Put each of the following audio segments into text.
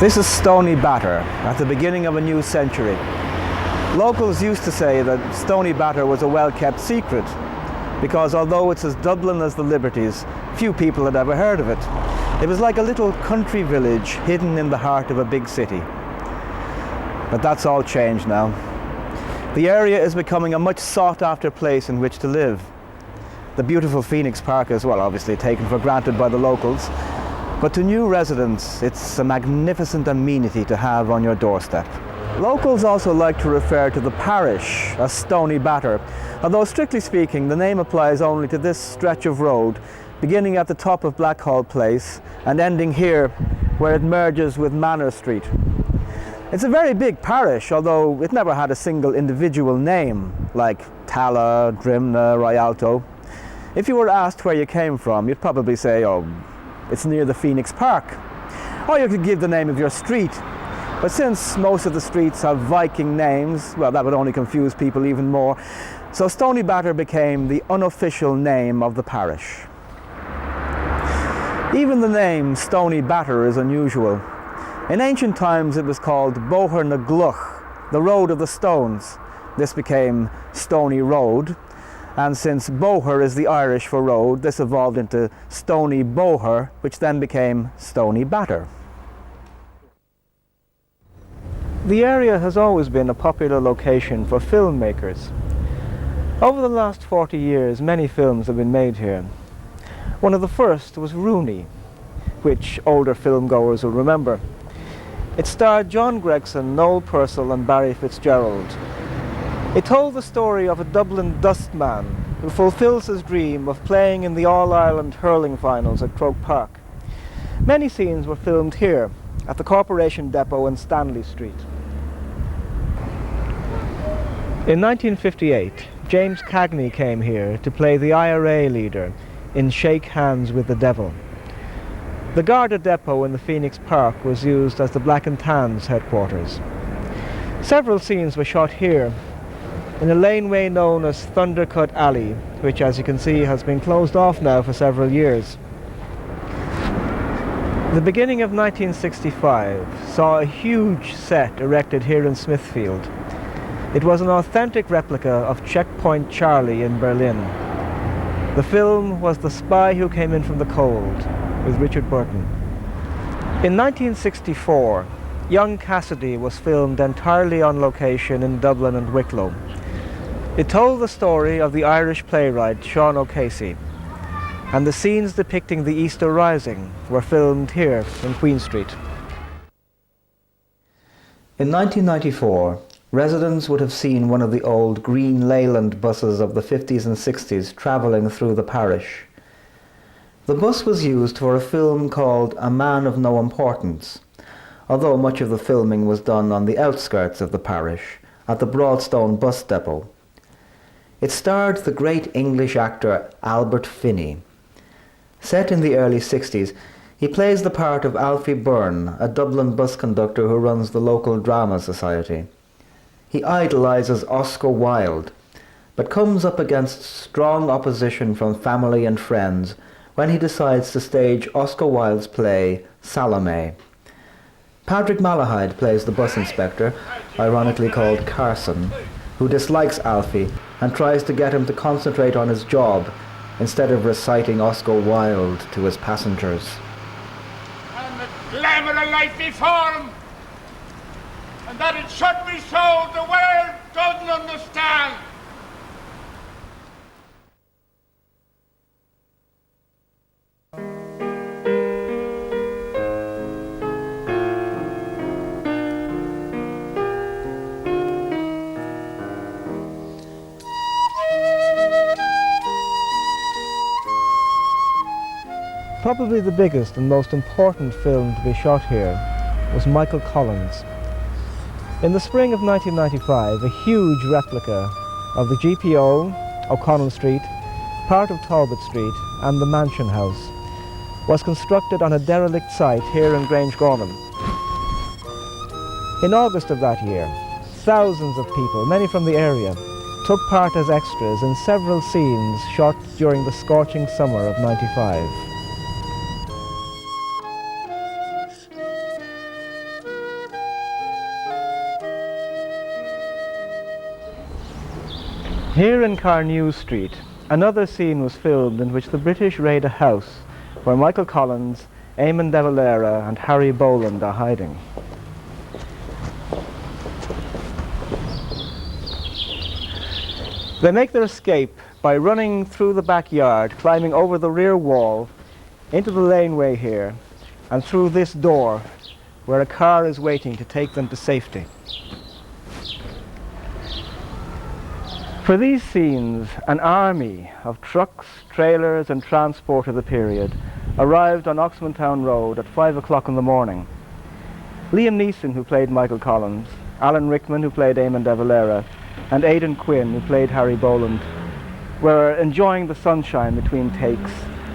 This is Stoneybatter at the beginning of a new century. Locals used to say that Stoneybatter was a well-kept secret because although it's as Dublin as the Liberties, few people had ever heard of it. It was like a little country village hidden in the heart of a big city. But that's all changed now. The area is becoming a much sought-after place in which to live. The beautiful Phoenix Park is, well, obviously taken for granted by the locals, but to new residents, it's a magnificent amenity to have on your doorstep. Locals also like to refer to the parish as Stoneybatter, although strictly speaking, the name applies only to this stretch of road, beginning at the top of Blackhall Place and ending here, where it merges with Manor Street. It's a very big parish, although it never had a single individual name, like Tala, Drimna, Rialto. If you were asked where you came from, you'd probably say, oh, it's near the Phoenix Park. Or you could give the name of your street. But since most of the streets have Viking names, well, that would only confuse people even more. So Stoneybatter became the unofficial name of the parish. Even the name Stoneybatter is unusual. In ancient times it was called Bóthar na Gluch, the road of the stones. This became Stony Road. And since Bóthar is the Irish for road, this evolved into Stony Bóthar, which then became Stoneybatter. The area has always been a popular location for filmmakers. Over the last 40 years, many films have been made here. One of the first was Rooney, which older filmgoers will remember. It starred John Gregson, Noel Purcell and Barry Fitzgerald. It told the story of a Dublin dustman who fulfills his dream of playing in the All-Ireland hurling finals at Croke Park. Many scenes were filmed here at the Corporation Depot in Stanley Street. In 1958, James Cagney came here to play the IRA leader in Shake Hands with the Devil. The Garda Depot in the Phoenix Park was used as the Black and Tans headquarters. Several scenes were shot here in a laneway known as Thundercut Alley, which, as you can see, has been closed off now for several years. The beginning of 1965 saw a huge set erected here in Smithfield. It was an authentic replica of Checkpoint Charlie in Berlin. The film was The Spy Who Came In From the Cold with Richard Burton. In 1964, Young Cassidy was filmed entirely on location in Dublin and Wicklow. It told the story of the Irish playwright Sean O'Casey, and the scenes depicting the Easter Rising were filmed here in Queen Street. In 1994, residents would have seen one of the old green Leyland buses of the 50s and 60s travelling through the parish. The bus was used for a film called A Man of No Importance, although much of the filming was done on the outskirts of the parish, at the Broadstone bus depot. It starred the great English actor Albert Finney. Set in the early 60s, he plays the part of Alfie Byrne, a Dublin bus conductor who runs the local drama society. He idolises Oscar Wilde, but comes up against strong opposition from family and friends when he decides to stage Oscar Wilde's play Salome. Patrick Malahide plays the bus inspector, ironically called Carson, who dislikes Alfie and tries to get him to concentrate on his job instead of reciting Oscar Wilde to his passengers. And the glamour of life before him, and that it should be so, the world doesn't understand. Probably the biggest and most important film to be shot here was Michael Collins. In the spring of 1995, a huge replica of the GPO, O'Connell Street, part of Talbot Street and the Mansion House was constructed on a derelict site here in Grange Gorman. In August of that year, thousands of people, many from the area, took part as extras in several scenes shot during the scorching summer of '95. Here in Carnew Street, another scene was filmed in which the British raid a house where Michael Collins, Eamon de Valera and Harry Boland are hiding. They make their escape by running through the backyard, climbing over the rear wall, into the laneway here, and through this door, where a car is waiting to take them to safety. For these scenes, an army of trucks, trailers and transport of the period arrived on Oxmantown Road at 5 o'clock in the morning. Liam Neeson, who played Michael Collins, Alan Rickman, who played Eamon de Valera, and Aidan Quinn, who played Harry Boland, were enjoying the sunshine between takes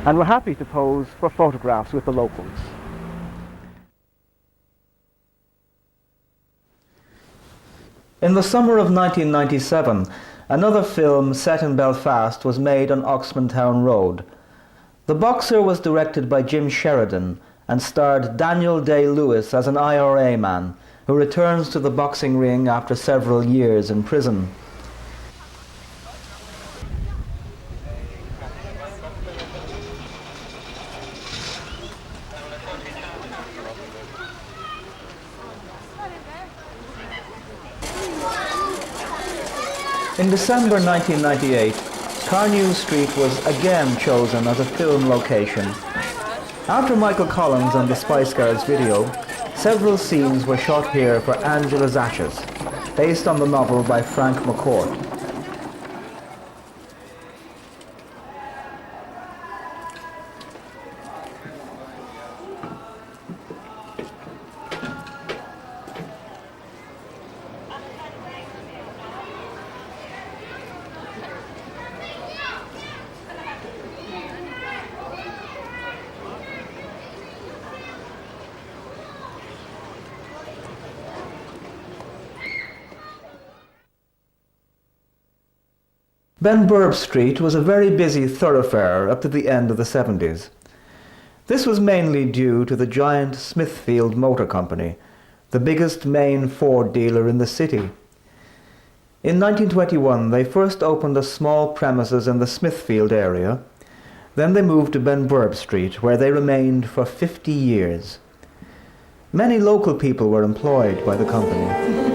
and were happy to pose for photographs with the locals. In the summer of 1997, another film set in Belfast was made on Oxmantown Road. The Boxer was directed by Jim Sheridan and starred Daniel Day-Lewis as an IRA man who returns to the boxing ring after several years in prison. In December 1998, Carnew Street was again chosen as a film location. After Michael Collins and the Spice Girls video, several scenes were shot here for Angela's Ashes, based on the novel by Frank McCourt. Benburb Street was a very busy thoroughfare up to the end of the 70s. This was mainly due to the giant Smithfield Motor Company, the biggest main Ford dealer in the city. In 1921, they first opened a small premises in the Smithfield area. Then they moved to Benburb Street, where they remained for 50 years. Many local people were employed by the company.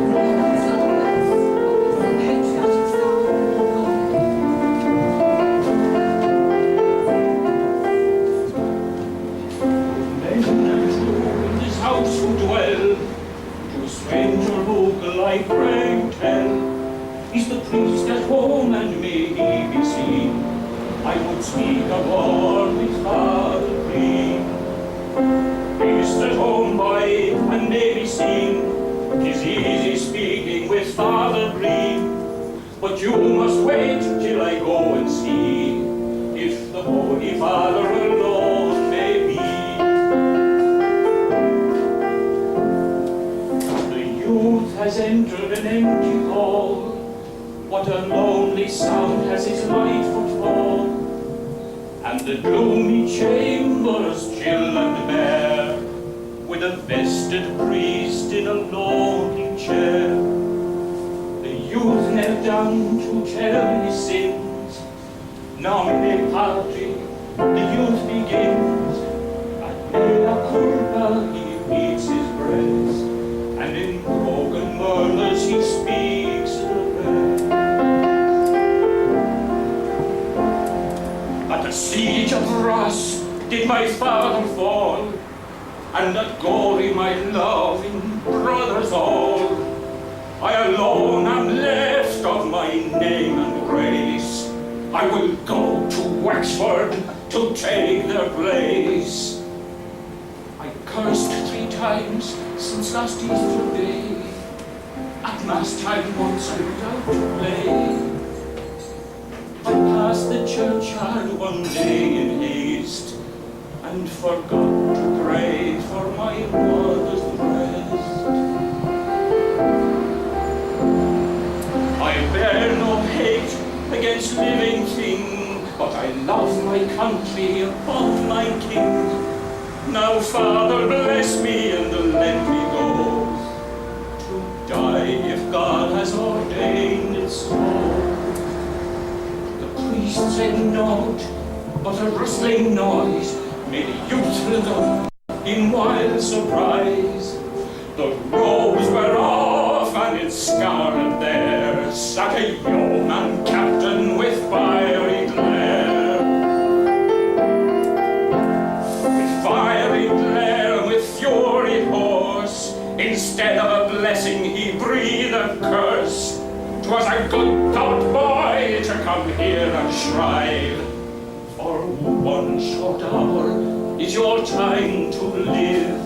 priest said naught, but a rustling noise made youth look up in wild surprise. The robes were off, and in scarlet there sat a yeoman captain with fiery glare. With fiery glare and with fury hoarse, instead of a blessing he breathed a curse. 'Twas a good thought, boy, to come here and shrive. For one short hour is your time to live.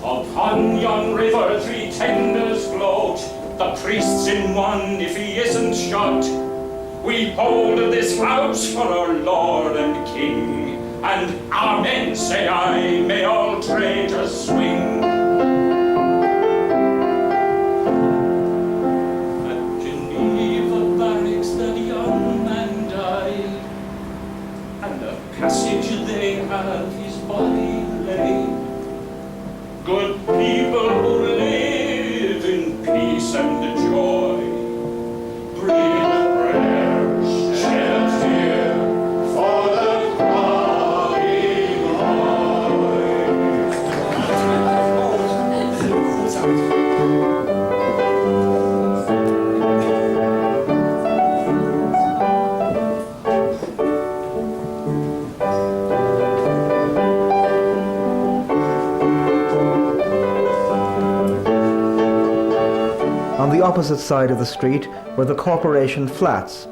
Upon yon river 3 tenders float, the priest's in one if he isn't shot. We hold this house for our Lord and King, and amen say I, may all traitors swing. At Geneva barracks that young man died, and the passage they have his body laid. Good people who live in peace and joy, breathe a prayer, shed a tear for the crying boy. On the opposite side of the street were the corporation flats.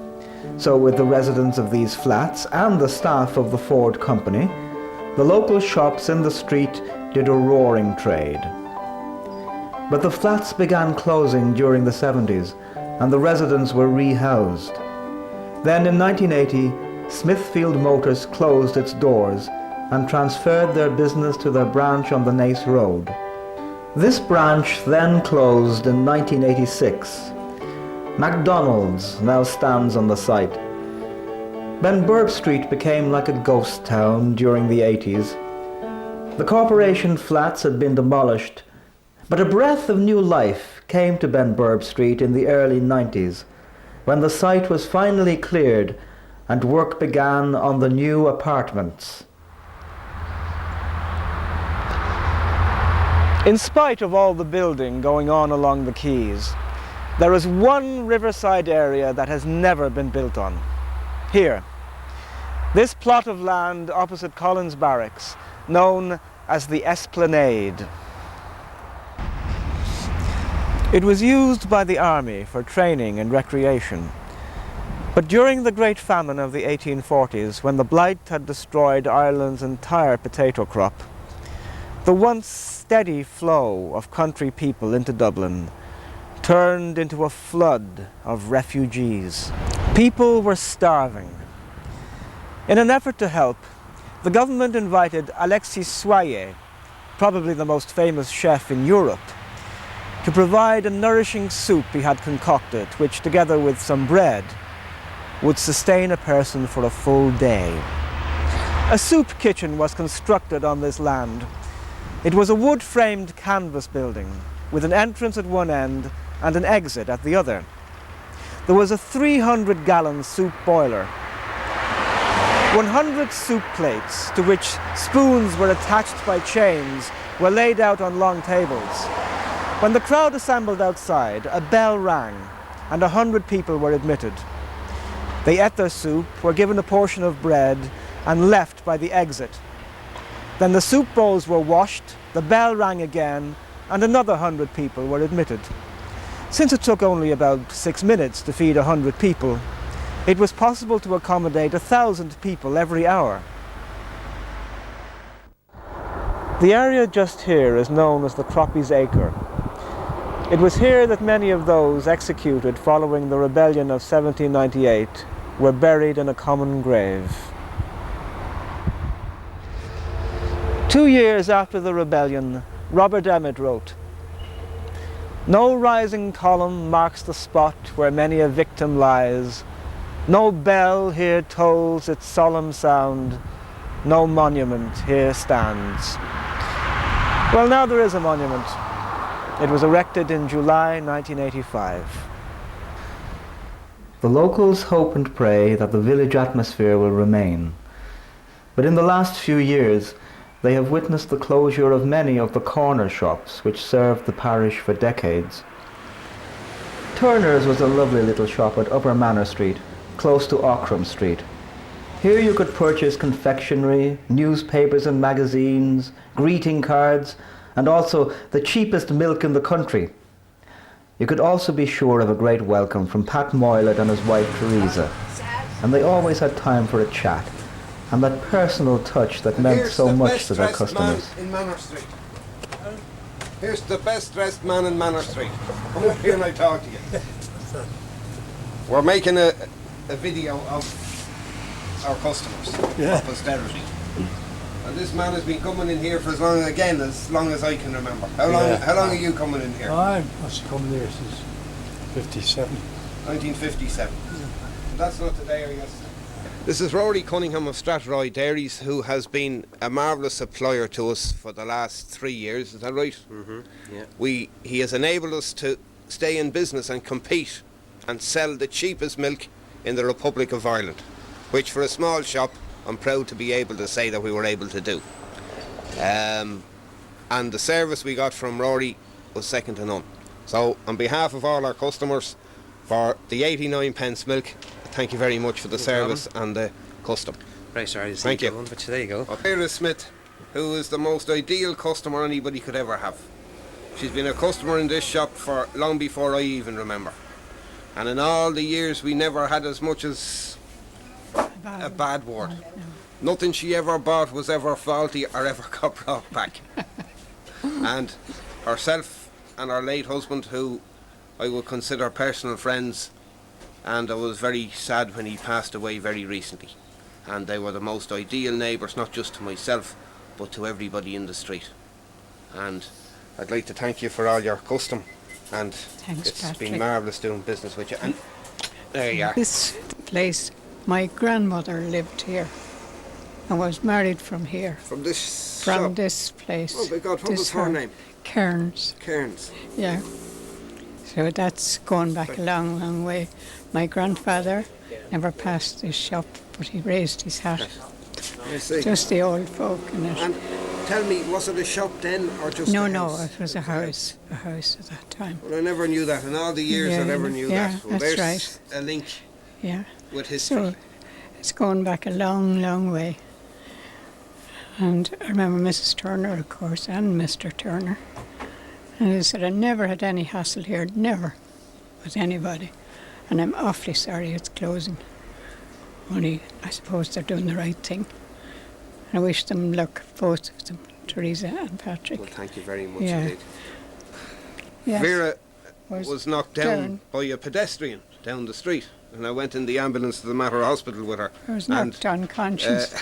So with the residents of these flats and the staff of the Ford Company, the local shops in the street did a roaring trade. But the flats began closing during the 70s, and the residents were rehoused. Then in 1980, Smithfield Motors closed its doors and transferred their business to their branch on the Naas Road. This branch then closed in 1986. McDonald's now stands on the site. Ben Burb Street became like a ghost town during the 80s. The corporation flats had been demolished, but a breath of new life came to Ben Burb Street in the early 90s, when the site was finally cleared and work began on the new apartments. In spite of all the building going on along the quays, there is one riverside area that has never been built on. Here, this plot of land opposite Collins Barracks, known as the Esplanade. It was used by the army for training and recreation. But during the Great Famine of the 1840s, when the blight had destroyed Ireland's entire potato crop, the once steady flow of country people into Dublin turned into a flood of refugees. People were starving. In an effort to help, the government invited Alexis Soyer, probably the most famous chef in Europe, to provide a nourishing soup he had concocted, which, together with some bread, would sustain a person for a full day. A soup kitchen was constructed on this land. It was a wood-framed canvas building with an entrance at one end and an exit at the other. There was a 300-gallon soup boiler. 100 soup plates, to which spoons were attached by chains, were laid out on long tables. When the crowd assembled outside, a bell rang and 100 people were admitted. They ate their soup, were given a portion of bread, and left by the exit. Then the soup bowls were washed, the bell rang again, and another 100 people were admitted. Since it took only about 6 minutes to feed 100 people, it was possible to accommodate 1,000 people every hour. The area just here is known as the Croppy's Acre. It was here that many of those executed following the rebellion of 1798 were buried in a common grave. 2 years after the rebellion, Robert Emmet wrote, "No rising column marks the spot where many a victim lies. No bell here tolls its solemn sound. No monument here stands." Well, now there is a monument. It was erected in July 1985. The locals hope and pray that the village atmosphere will remain. But in the last few years, they have witnessed the closure of many of the corner shops which served the parish for decades. Turner's was a lovely little shop at Upper Manor Street, close to Ockram Street. Here you could purchase confectionery, newspapers and magazines, greeting cards, and also the cheapest milk in the country. You could also be sure of a great welcome from Pat Moylett and his wife Teresa, and they always had time for a chat and that personal touch that meant so much to their customers. Man in Manor Street. Here's the best dressed man in Manor Street. Come up here and I talk to you. We're making a video of our customers, for posterity. And this man has been coming in here for as long as I can remember. How long are you coming in here? I must have come here since 57. 1957. That's not today or yesterday. This is Rory Cunningham of Strathroy Dairies, who has been a marvellous supplier to us for the last 3 years. Is that right? Mm-hmm. Yeah. He has enabled us to stay in business and compete and sell the cheapest milk in the Republic of Ireland, which for a small shop I'm proud to be able to say that we were able to do. And the service we got from Rory was second to none. So on behalf of all our customers, for the 89 pence milk, thank you very much for the service and the custom. Right, sorry, thank you. But there you go. Here is Smith, who is the most ideal customer anybody could ever have. She's been a customer in this shop for long before I even remember. And in all the years we never had as much as a bad word. No. Nothing she ever bought was ever faulty or ever got brought back. And herself and her late husband, who I would consider personal friends, and I was very sad when he passed away very recently. And they were the most ideal neighbours, not just to myself, but to everybody in the street. And I'd like to thank you for all your custom, and Thanks, it's Patrick. been marvellous doing business with you. And there you are. This place, my grandmother lived here and was married from here. From this From shop. this place. Oh my God, what This was her name? Cairns. Cairns. Yeah. So that's going back a long, long way. My grandfather never passed this shop, but he raised his hat. I see. Just the old folk in it. And tell me, was it a shop then or just No, a no, house? it was a house at that time. Well, I never knew that. In all the years I never knew that. Well, that's there's right. a link Yeah. with history. So it's going back a long, long way. And I remember Mrs. Turner, of course, and Mr. Turner. And they said I never had any hassle here, never, with anybody. And I'm awfully sorry it's closing. Only I suppose they're doing the right thing. And I wish them luck, both of them, Teresa and Patrick. Well, thank you very much Yeah. indeed. Yes, Vera was knocked down down. by a pedestrian down the street, and I went in the ambulance to the Mater Hospital with her. I was And, knocked unconscious.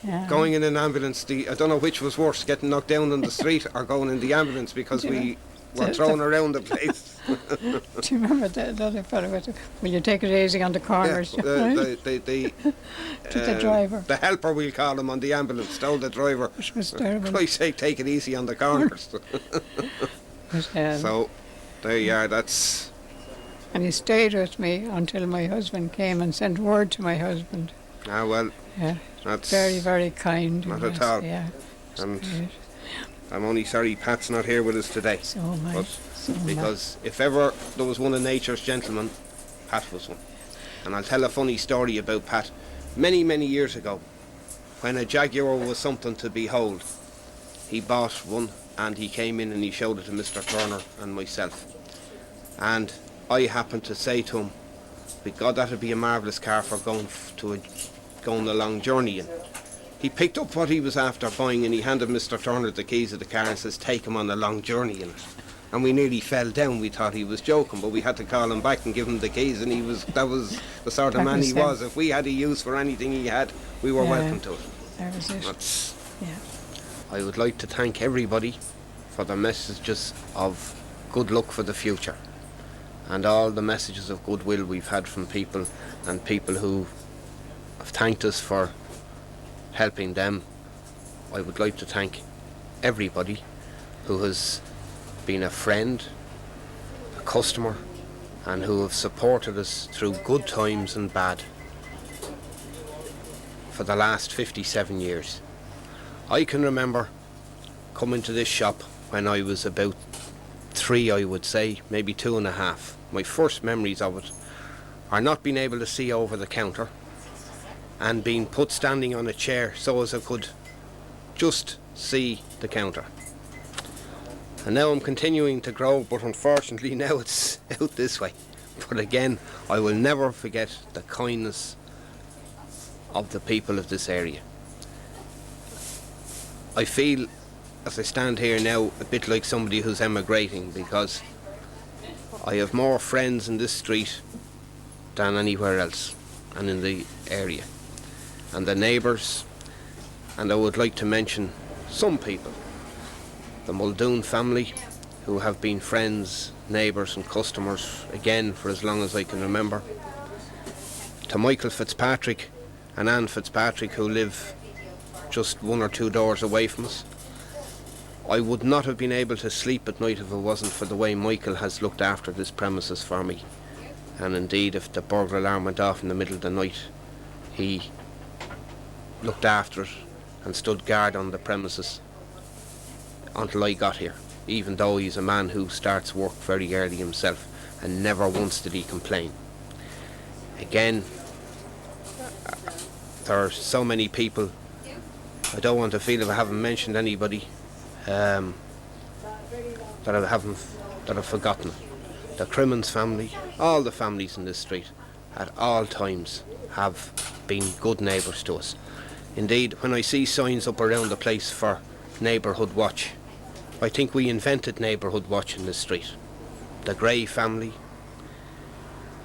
Yeah. going in an ambulance, I don't know which was worse, getting knocked down on the street or going in the ambulance, because we were thrown around the place. Do you remember the other fellow with the, will you take it easy on the corners? Yeah, right? to the driver. The helper, we'll call him, on the ambulance, told the driver, Which was terrible. Christ's sake, take it easy on the corners. But, So, there you are, that's... and he stayed with me until my husband came and sent word to my husband. Ah, well, Yeah, that's... very, very kind. Not he at was, all. Yeah, it was And great. I'm only sorry Pat's not here with us today. So am I. But So am I. because if ever there was one of nature's gentlemen, Pat was one. And I'll tell a funny story about Pat. Many, many years ago, when a Jaguar was something to behold, he bought one and he came in and he showed it to Mr. Turner and myself. And I happened to say to him, God, that'd be a marvellous car for going a long journey in. He picked up what he was after buying and he handed Mr. Turner the keys of the car and says, take him on a long journey in it. And we nearly fell down. We thought he was joking, but we had to call him back and give him the keys, and that was the sort of That man was he him. was. If we had a use for anything he had, we were Yeah. welcome to it. That was it. That's, Yeah. I would like to thank everybody for the messages of good luck for the future, and all the messages of goodwill we've had from people, and people who have thanked us for helping them. I would like to thank everybody who has been a friend, a customer, and who have supported us through good times and bad for the last 57 years. I can remember coming to this shop when I was about 3, I would say, maybe 2.5. My first memories of it are not being able to see over the counter and being put standing on a chair so as I could just see the counter. And now I'm continuing to grow, but unfortunately now it's out this way. But again, I will never forget the kindness of the people of this area. I feel, as I stand here now, a bit like somebody who's emigrating, because I have more friends in this street than anywhere else and in the area. And the neighbours, and I would like to mention some people. The Muldoon family, who have been friends, neighbours and customers again for as long as I can remember. To Michael Fitzpatrick and Anne Fitzpatrick, who live just 1 or 2 doors away from us. I would not have been able to sleep at night if it wasn't for the way Michael has looked after this premises for me. And indeed, if the burglar alarm went off in the middle of the night, he looked after it and stood guard on the premises until I got here, even though he's a man who starts work very early himself, and never once did he complain. Again, there are so many people, I don't want to feel if I haven't mentioned anybody that I've forgotten. The Crimmins family, all the families in this street at all times have been good neighbours to us. Indeed, when I see signs up around the place for neighbourhood watch, I think we invented neighbourhood watch in this street. The Gray family,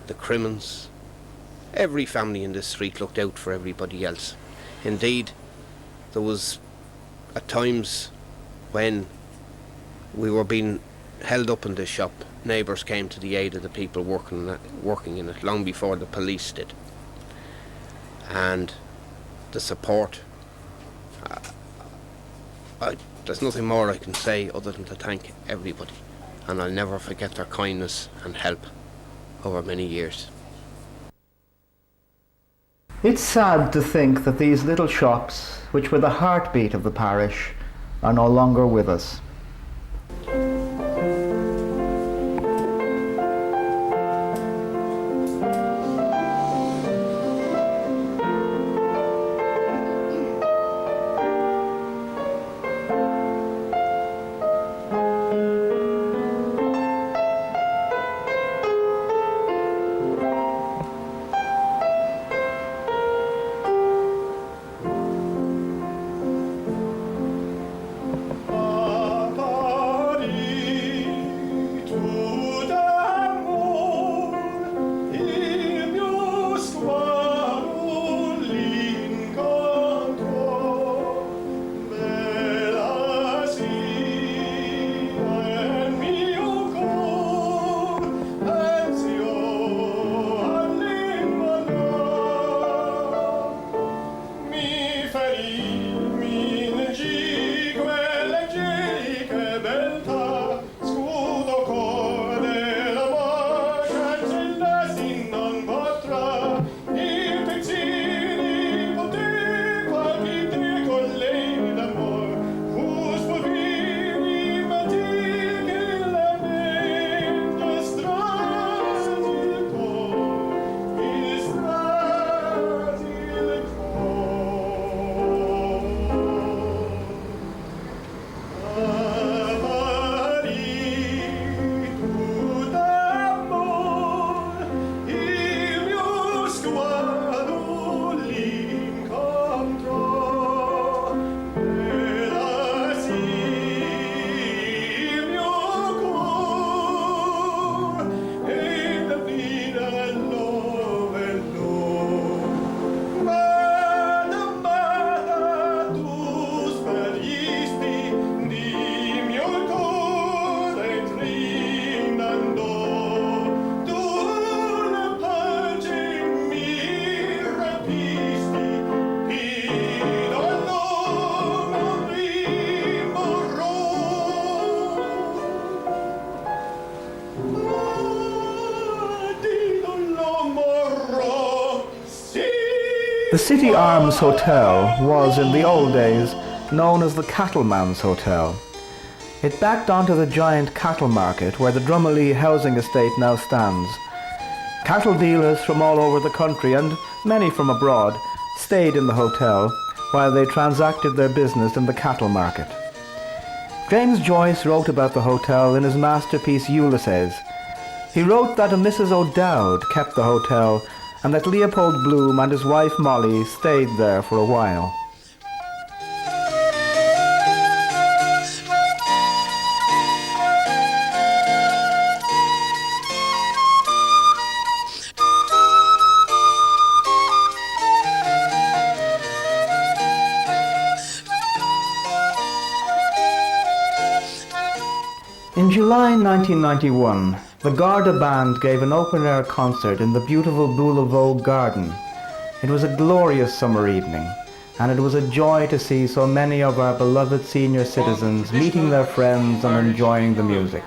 the Crimmins, every family in this street looked out for everybody else. Indeed, there was at times when we were being held up in this shop, neighbours came to the aid of the people working in it long before the police did. And the support, there's nothing more I can say other than to thank everybody, and I'll never forget their kindness and help over many years. It's sad to think that these little shops, which were the heartbeat of the parish, are no longer with us. The City Arms Hotel was, in the old days, known as the Cattleman's Hotel. It backed onto the giant cattle market where the Drummondley housing estate now stands. Cattle dealers from all over the country and many from abroad stayed in the hotel while they transacted their business in the cattle market. James Joyce wrote about the hotel in his masterpiece Ulysses. He wrote that a Mrs. O'Dowd kept the hotel and that Leopold Bloom and his wife Molly stayed there for a while. In July 1991, the Garda Band gave an open-air concert in the beautiful Boulevard Garden. It was a glorious summer evening, and it was a joy to see so many of our beloved senior citizens meeting their friends and enjoying the music.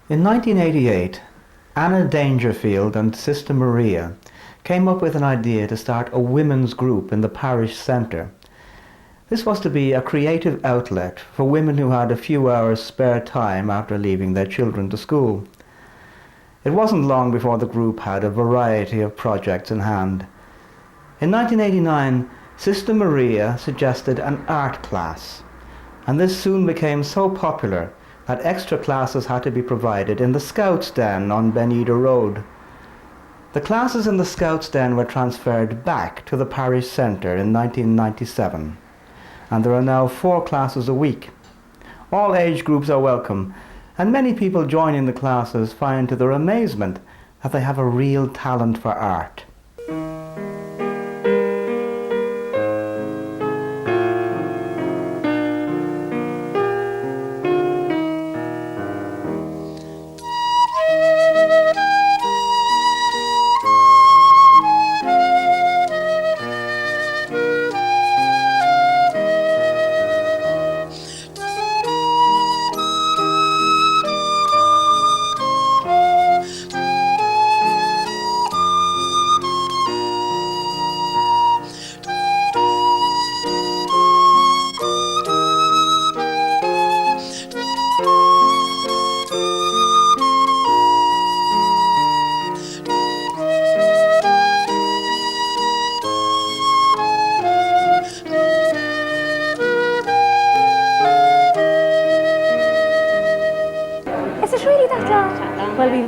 In 1988, Anna Dangerfield and Sister Maria came up with an idea to start a women's group in the parish centre. This was to be a creative outlet for women who had a few hours spare time after leaving their children to school. It wasn't long before the group had a variety of projects in hand. In 1989, Sister Maria suggested an art class, and this soon became so popular that extra classes had to be provided in the Scouts' Den on Benida Road. The classes in the Scouts' Den were transferred back to the parish centre in 1997, and there are now 4 classes a week. All age groups are welcome, and many people joining the classes find to their amazement that they have a real talent for art.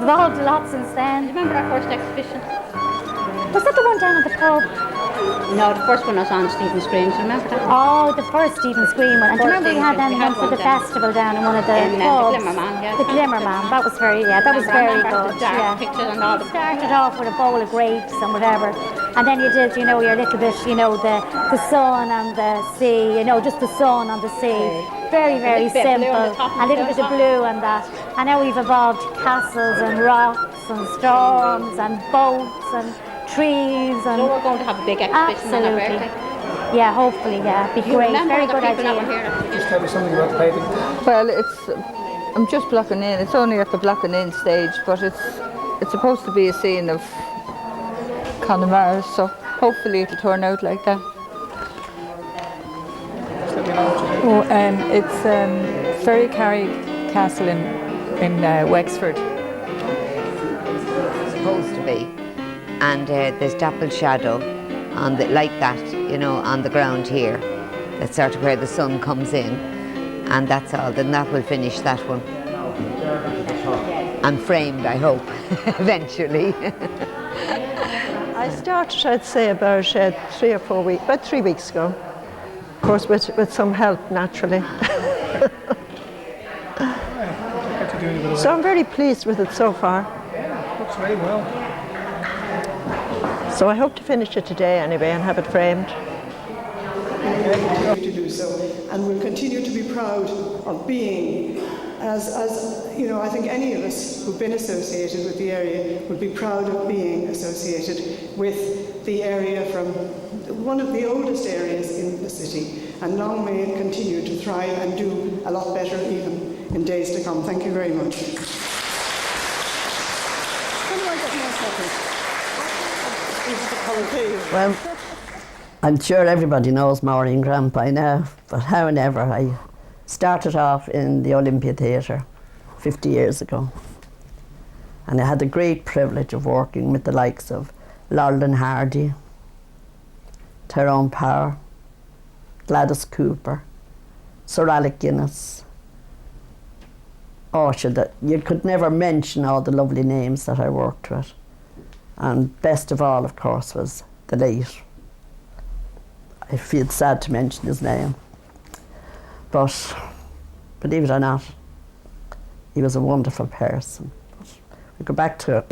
evolved a lot since then. Remember our first exhibition? Was that the one down at the pub? No, the first one was on Stephen's Green. Do you remember that? Oh, the first Stephen's Green one. And do you remember we had Stephen's, them for one the down festival down in one of the in pubs? the Glimmerman, yeah. The Glimmerman. That was very, that was very good. The dark pictures and all the Started off with a bowl of grapes and whatever, and then you did, your little bit, the sun and the sea, just the sun on the sea. Very, very simple. A little bit of blue and that. And now we've evolved castles and rocks and storms and boats and trees and. So we're going to have a big exhibition on our birthday. Yeah, hopefully, yeah. Be great. Very good idea. Just tell me something about the painting. Well, I'm just blocking in. It's only at the blocking in stage, but it's supposed to be a scene of Connemara, so hopefully it'll turn out like that. Oh, it's Ferry Carry Castle in Wexford. It's supposed to be, and there's dappled shadow on like that, on the ground here. That's sort of where the sun comes in, and that's all. Then that will finish that one. And framed, I hope, eventually. I started, I'd say, about 3 or 4 weeks, about 3 weeks ago. Of course, with some help, naturally. So I'm very pleased with it so far. Looks very well. So I hope to finish it today anyway and have it framed. We will continue to do so, and we'll continue to be proud of being, as I think any of us who've been associated with the area would be proud of being associated with the area from one of the oldest areas in the city, and long may it continue to thrive and do a lot better even in days to come. Thank you very much. Well, I'm sure everybody knows Maureen Grant by now, but however, I started off in the Olympia Theatre 50 years ago, and I had the great privilege of working with the likes of Laurel Hardy, Tyrone Power, Gladys Cooper, Sir Alec Guinness. Oh, you could never mention all the lovely names that I worked with. And best of all, of course, was the late. I feel sad to mention his name. But believe it or not, he was a wonderful person. But we go back to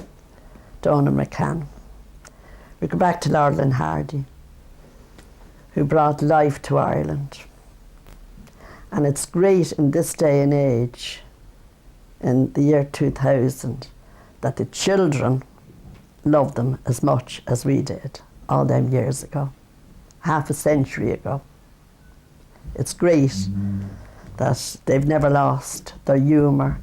Donald McCann. We go back to Laurel Hardy, who brought life to Ireland. And it's great in this day and age, in the year 2000, that the children love them as much as we did all them years ago, half a century ago. It's great that they've never lost their humour.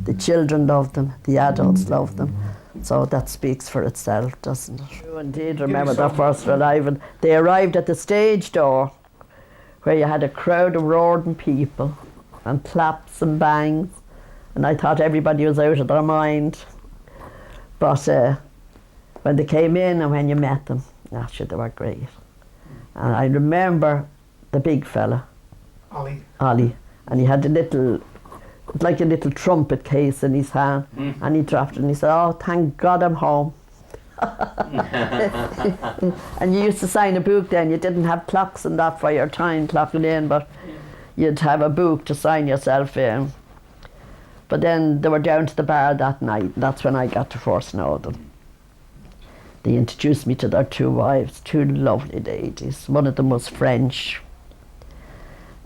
The children love them, the adults love them. So that speaks for itself, doesn't it? You indeed remember their first arrival. They arrived at the stage door where you had a crowd of roaring people and claps and bangs, and I thought everybody was out of their mind. But when they came in and when you met them, actually they were great. And I remember the big fella, Ollie, and he had like a little trumpet case in his hand, and he dropped it and he said, "Oh, thank God I'm home." And you used to sign a book then. You didn't have clocks and that for your time clocking in, but you'd have a book to sign yourself in. But then they were down to the bar that night, and that's when I got to first know them. They introduced me to their 2 wives, 2 lovely ladies. One of them was French,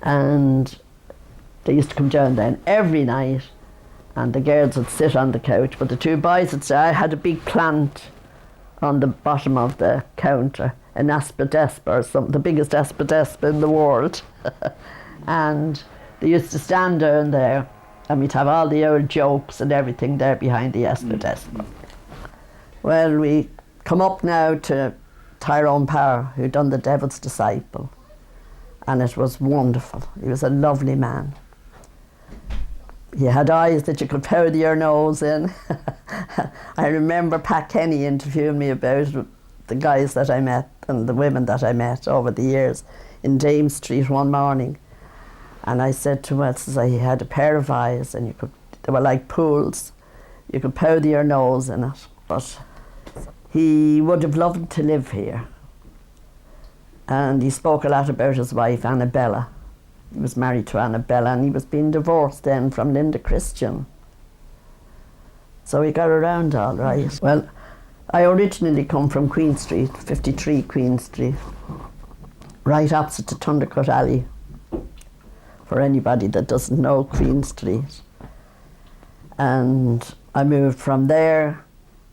and they used to come down then every night, and the girls would sit on the couch, but the 2 boys would say, I had a big plant on the bottom of the counter, an aspidespa or something, the biggest aspidespa in the world. And they used to stand down there, and we'd have all the old jokes and everything there behind the aspidespa. Well, we come up now to Tyrone Power, who done The Devil's Disciple, and it was wonderful. He was a lovely man. He had eyes that you could powder your nose in. I remember Pat Kenny interviewing me about the guys that I met and the women that I met over the years in James Street one morning. And I said to him, he had a pair of eyes, and they were like pools. You could powder your nose in it, but he would have loved to live here. And he spoke a lot about his wife, Annabella. He was married to Annabella, and he was being divorced then from Linda Christian. So he got around all right. Well, I originally come from Queen Street, 53 Queen Street, right opposite to Thundercut Alley, for anybody that doesn't know Queen Street. And I moved from there.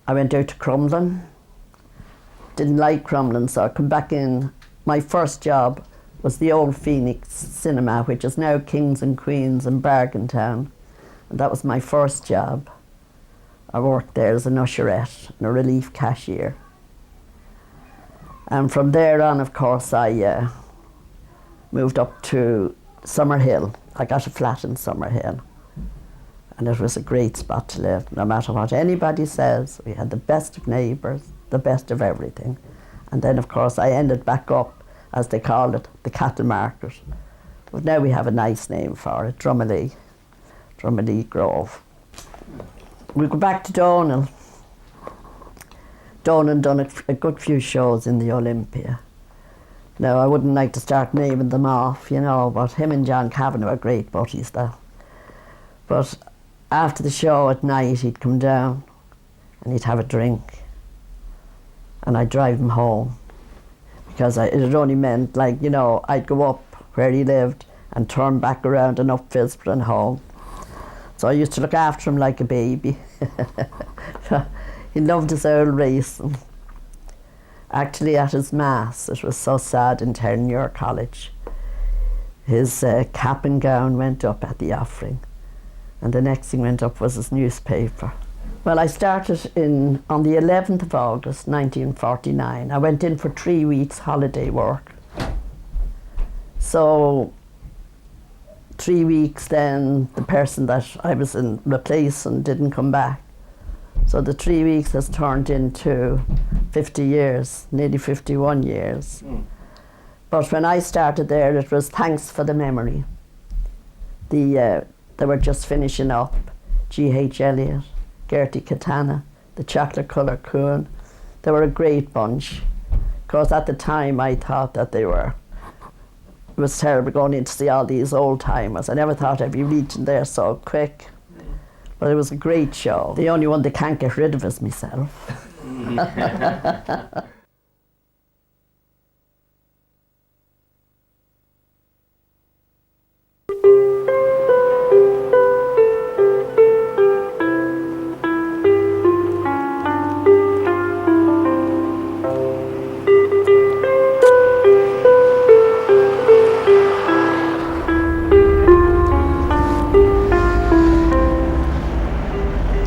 I went out to Crumlin. Didn't like Crumlin, so I come back in. My first job was the old Phoenix Cinema, which is now Kings and Queens in Bargaintown. And that was my first job. I worked there as an usherette and a relief cashier. And from there on, of course, I moved up to Summerhill. I got a flat in Summerhill. And it was a great spot to live, no matter what anybody says. We had the best of neighbours, the best of everything. And then, of course, I ended back up, as they called it, the cattle market. But now we have a nice name for it, Drumalee Grove. We go back to Donal. Donal done a good few shows in the Olympia. Now, I wouldn't like to start naming them off, you know, but him and John Kavanagh are great buddies, though. But after the show at night, he'd come down and he'd have a drink. And I'd drive him home. Because it only meant, like, you know, I'd go up where he lived and turn back around and up Philsborough and home. So I used to look after him like a baby. He loved his old racing. Actually, at his mass, it was so sad in Terranure College. His cap and gown went up at the offering, and the next thing went up was his newspaper. Well, I started on the 11th of August 1949. I went in for 3 weeks holiday work. So 3 weeks then, the person that I was in replacing didn't come back. So the 3 weeks has turned into 50 years, nearly 51 years. But when I started there, it was thanks for the memory. They were just finishing up G.H. Eliot, Gertie Katana, the Chocolate Colour Coon. They were a great bunch. Because at the time I thought that it was terrible going in to see all these old timers. I never thought I'd be reaching there so quick. But it was a great show. The only one they can't get rid of is myself.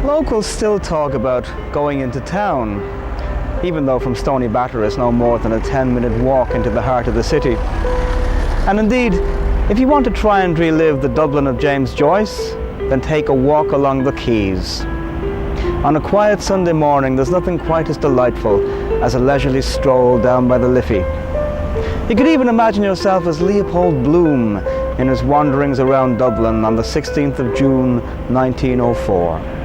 Locals still talk about going into town, even though from Stoneybatter it's no more than a 10-minute walk into the heart of the city. And indeed, if you want to try and relive the Dublin of James Joyce, then take a walk along the quays. On a quiet Sunday morning, there's nothing quite as delightful as a leisurely stroll down by the Liffey. You could even imagine yourself as Leopold Bloom in his wanderings around Dublin on the 16th of June 1904.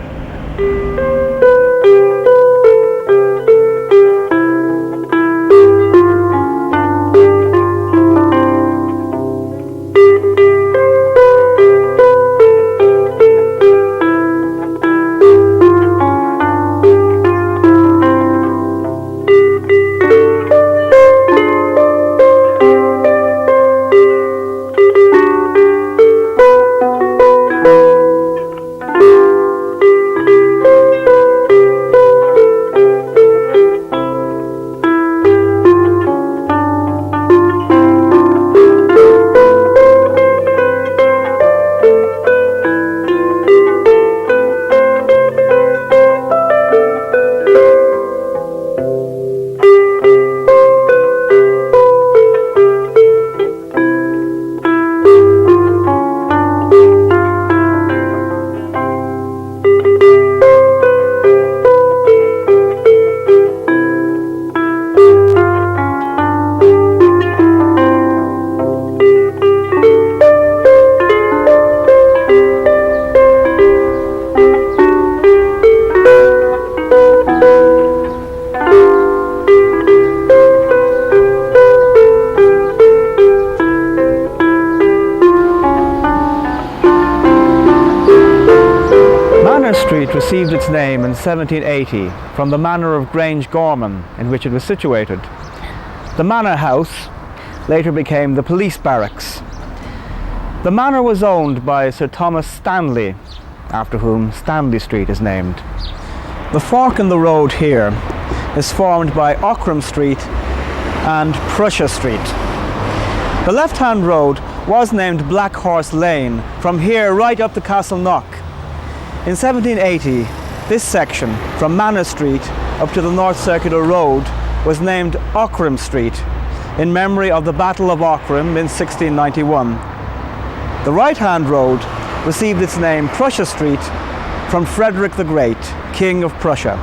received its name in 1780 from the manor of Grange Gorman in which it was situated. The manor house later became the police barracks. The manor was owned by Sir Thomas Stanley, after whom Stanley Street is named. The fork in the road here is formed by Ockram Street and Prussia Street. The left-hand road was named Black Horse Lane from here right up to Castleknock. In 1780, this section from Manor Street up to the North Circular Road was named Ockram Street in memory of the Battle of Ockram in 1691. The right-hand road received its name Prussia Street from Frederick the Great, King of Prussia.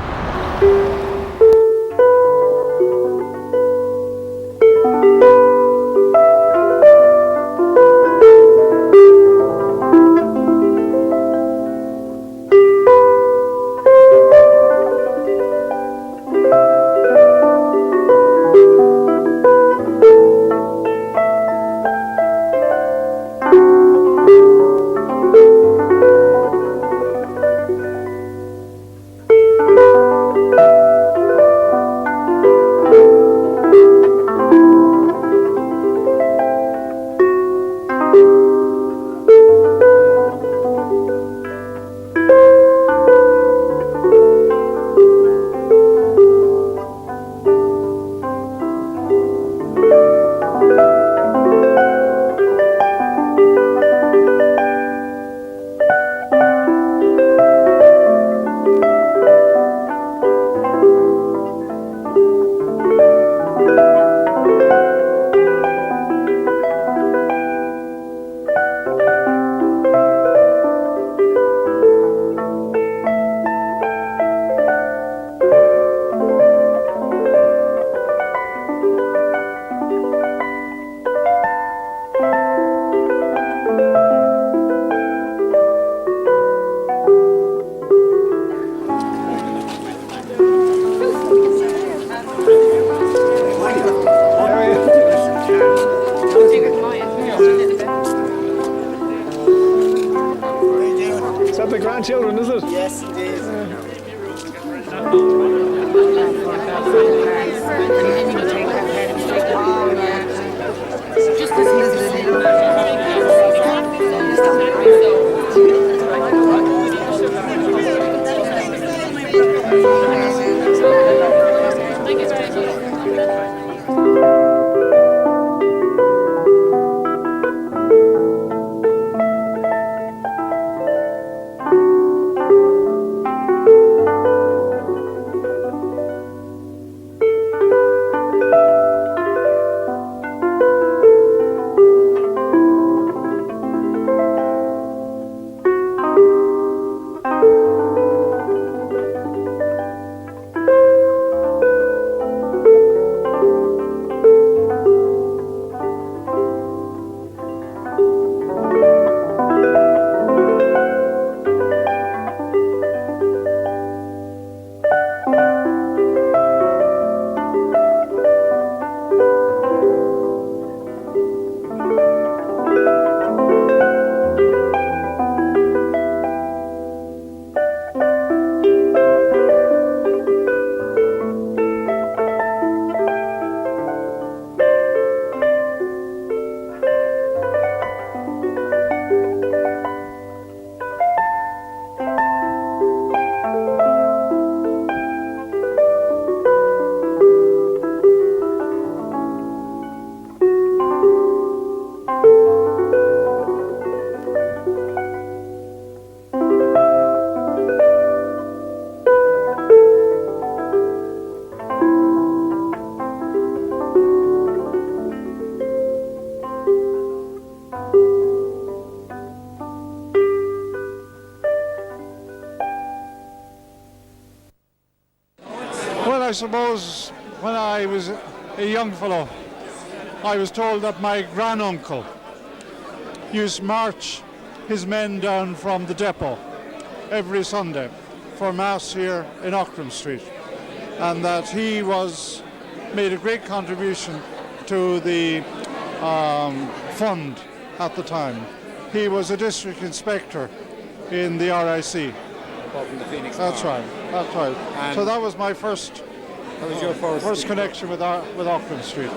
Grandchildren, is it? Yes, it is. Just I suppose when I was a young fellow, I was told that my granduncle used to march his men down from the depot every Sunday for Mass here in Ockram Street, and that he made a great contribution to the fund at the time. He was a district inspector in the RIC, up in the Phoenix That's Park. right, that's right. And So that was my first, that was your first connection with Auckland Street.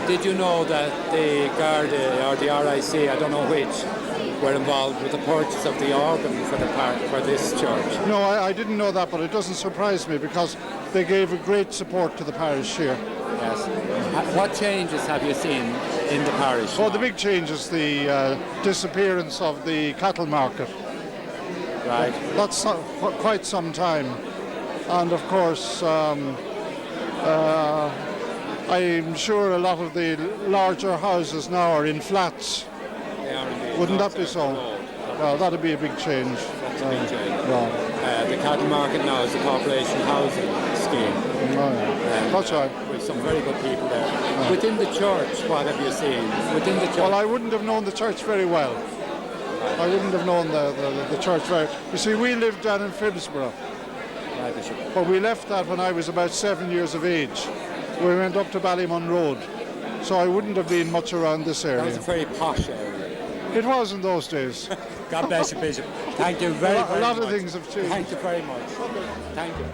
Did you know that the Garda or the RIC, I don't know which, were involved with the purchase of the organ for the park for this church? No, I didn't know that, but it doesn't surprise me because they gave a great support to the parish here. Yes. What changes have you seen in the parish? Well, the big change is the disappearance of the cattle market. Right. That's for quite some time. And of course, I'm sure a lot of the larger houses now are in flats. They are indeed. Wouldn't that be so? Well, that'd be a big change. That's a big change. Yeah. The cattle market now is a corporation housing scheme. Oh, yeah. That's right. With some very good people there. Within the church, what have you seen? Within the church? Well, I wouldn't have known the church very well. I wouldn't have known the church very well. You see, we lived down in Phibsborough. Right, Bishop. But we left that when I was about 7 years of age. We went up to Ballymun Road. So I wouldn't have been much around this area. That was a very posh area. It was in those days. God bless you, Bishop. Thank you very much. A lot of things have changed. Thank you very much. Thank you.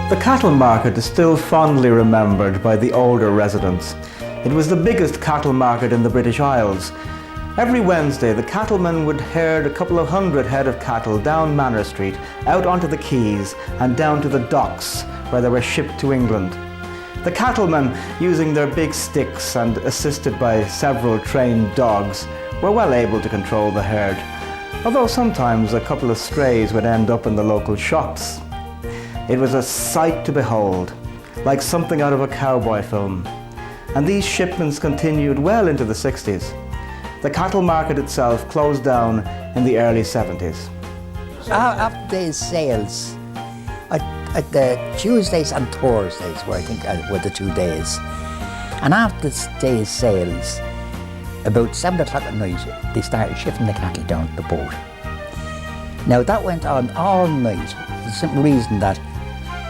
The cattle market is still fondly remembered by the older residents. It was the biggest cattle market in the British Isles. Every Wednesday, the cattlemen would herd a couple of hundred head of cattle down Manor Street, out onto the quays and down to the docks where they were shipped to England. The cattlemen, using their big sticks and assisted by several trained dogs, were well able to control the herd. although sometimes a couple of strays would end up in the local shops. It was a sight to behold, like something out of a cowboy film. And these shipments continued well into the 60s. The cattle market itself closed down in the early 70s. After these sales, at the Tuesdays and Thursdays were, I think, were the 2 days. And after these sales, about 7 o'clock at night, they started shifting the cattle down to the boat. Now that went on all night, for the simple reason that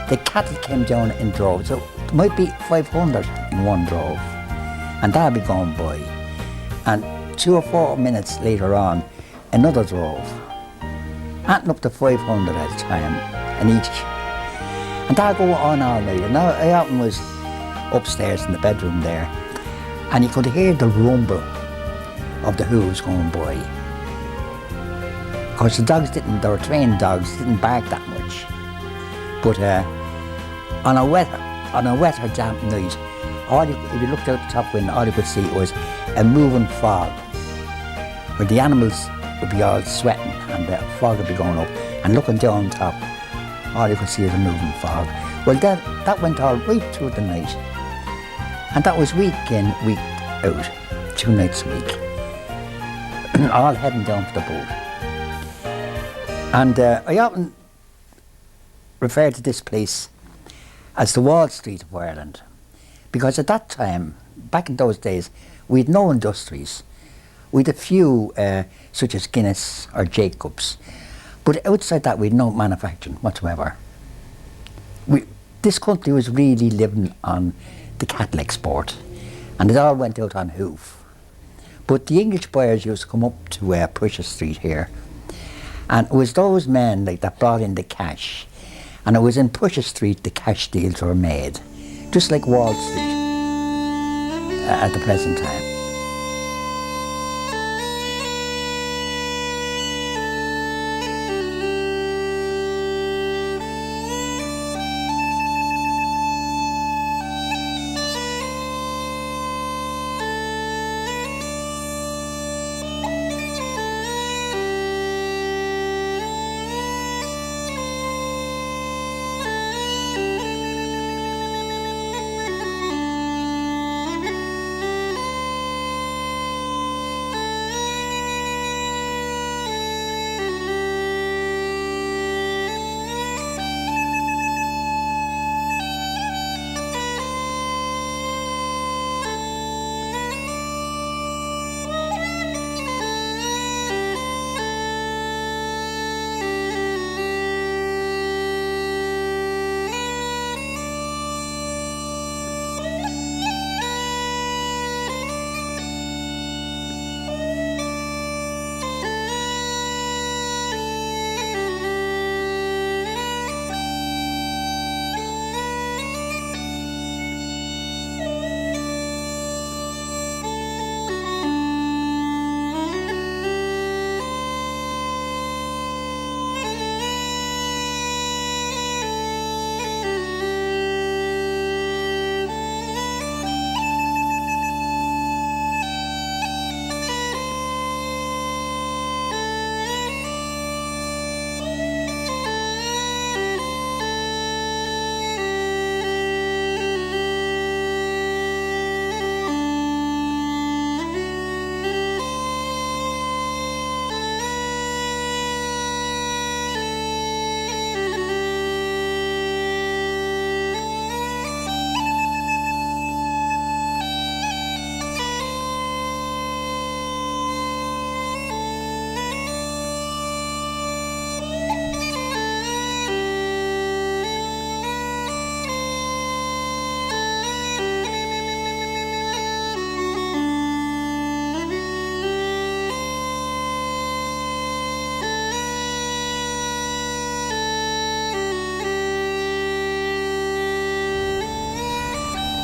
the cattle came down in droves. So there might be 500 in one drove, and that'll be going by. And 2 or 4 minutes later on, another drove, adding up to 500 at a time, in each. And that'll go on all night. And I often was upstairs in the bedroom there, and you could hear the rumble of the hooves going by. Of course, the dogs didn't, they were trained dogs, didn't bark that much. But on a wetter, damp night, if you looked out the top window, all you could see was a moving fog, where the animals would be all sweating and the fog would be going up, and looking down top, all you could see is a moving fog. Well, that went all right through the night, and that was week in, week out, 2 nights a week, all heading down for the boat. And I often refer to this place as the Wall Street of Ireland, because at that time, back in those days, we had no industries. We had a few, such as Guinness or Jacobs, but outside that we had no manufacturing whatsoever. This country was really living on the cattle export, and it all went out on hoof. But the English buyers used to come up to Pusher Street here, and it was those men that brought in the cash. And it was in Pusher Street the cash deals were made, just like Wall Street at the present time.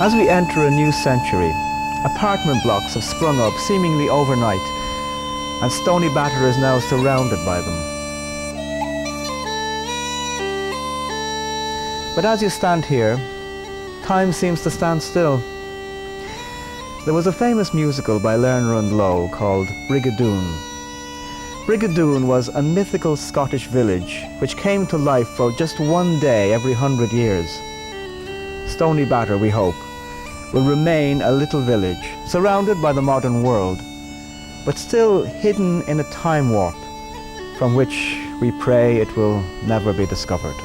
As we enter a new century, apartment blocks have sprung up seemingly overnight, and Stoneybatter is now surrounded by them. But as you stand here, time seems to stand still. There was a famous musical by Lerner and Lowe called Brigadoon. Brigadoon was a mythical Scottish village which came to life for just one day every 100 years. Stoneybatter, we hope, will remain a little village, surrounded by the modern world, but still hidden in a time warp from which we pray it will never be discovered.